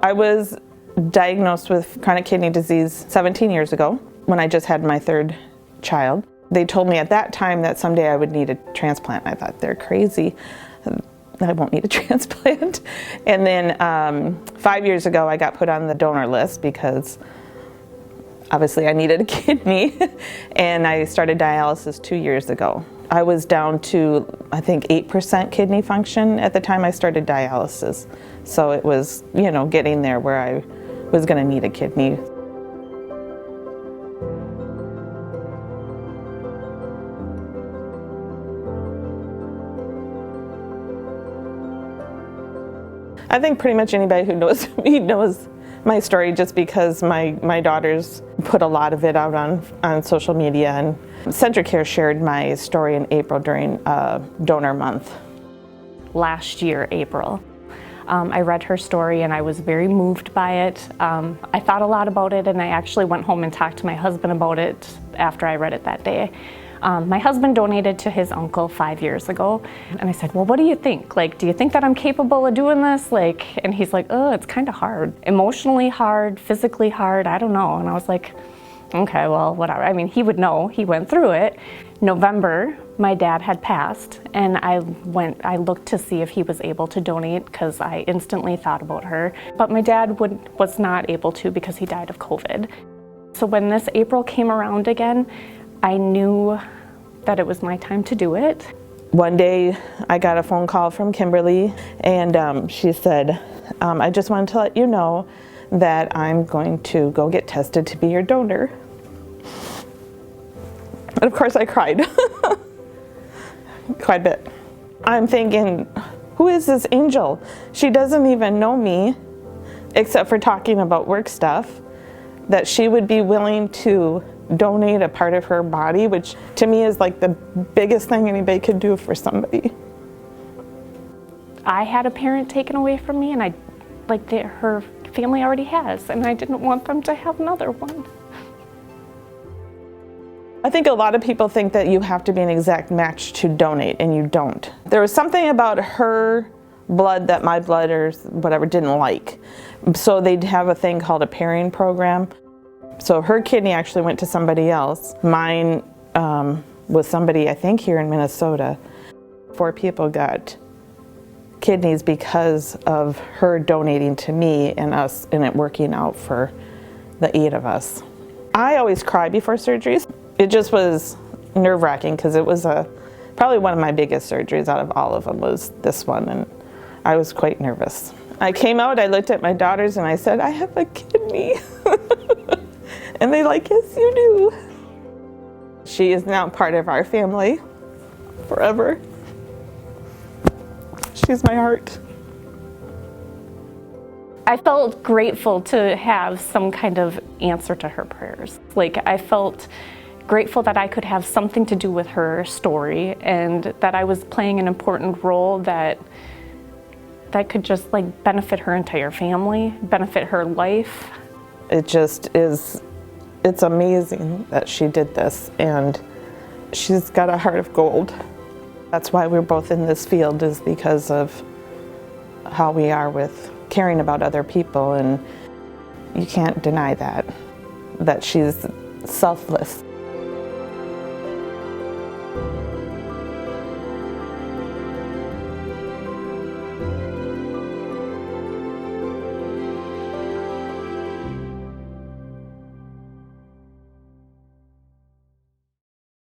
I was diagnosed with chronic kidney disease 17 years ago when I just had my third child. They told me at that time that someday I would need a transplant. I thought, they're crazy. I won't need a transplant. And then 5 years ago, I got put on the donor list because obviously I needed a kidney. And I started dialysis 2 years ago. I was down to, I think, 8% kidney function at the time I started dialysis. So it was, getting there where I was going to need a kidney. I think pretty much anybody who knows me knows my story just because my daughters put a lot of it out on social media, and CentraCare shared my story in April during Donor Month. Last year, April. I read her story and I was very moved by it. I thought a lot about it, and I actually went home and talked to my husband about it after I read it that day. My husband donated to his uncle 5 years ago, and I said, well, what do you think? Do you think that I'm capable of doing this? And he's like, oh, it's kind of hard. Emotionally hard, physically hard, I don't know. And I was like, okay, well, whatever. I mean, he would know, he went through it. November, my dad had passed, and I looked to see if he was able to donate because I instantly thought about her. But my dad was not able to because he died of COVID. So when this April came around again, I knew that it was my time to do it. One day I got a phone call from Kimberly, and she said, I just wanted to let you know that I'm going to go get tested to be your donor. And of course I cried. Quite a bit. I'm thinking, who is this angel? She doesn't even know me, except for talking about work stuff, that she would be willing to donate a part of her body, which to me is like the biggest thing anybody could do for somebody. I had a parent taken away from me, and her family already has, and I didn't want them to have another one. I think a lot of people think that you have to be an exact match to donate, and you don't. There was something about her blood that my blood or whatever didn't like. So they'd have a thing called a pairing program. So her kidney actually went to somebody else. Mine was somebody, I think, here in Minnesota. 4 people got kidneys because of her donating to me and us, and it working out for the 8 of us. I always cry before surgeries. It just was nerve-wracking because it was probably one of my biggest surgeries out of all of them was this one, and I was quite nervous. I came out, I looked at my daughters, and I said, I have a kidney. And they're like, yes, you do. She is now part of our family forever. She's my heart. I felt grateful to have some kind of answer to her prayers. I felt grateful that I could have something to do with her story, and that I was playing an important role that could just benefit her entire family, benefit her life. It just is, it's amazing that she did this, and she's got a heart of gold. That's why we're both in this field, is because of how we are with caring about other people, and you can't deny that she's selfless.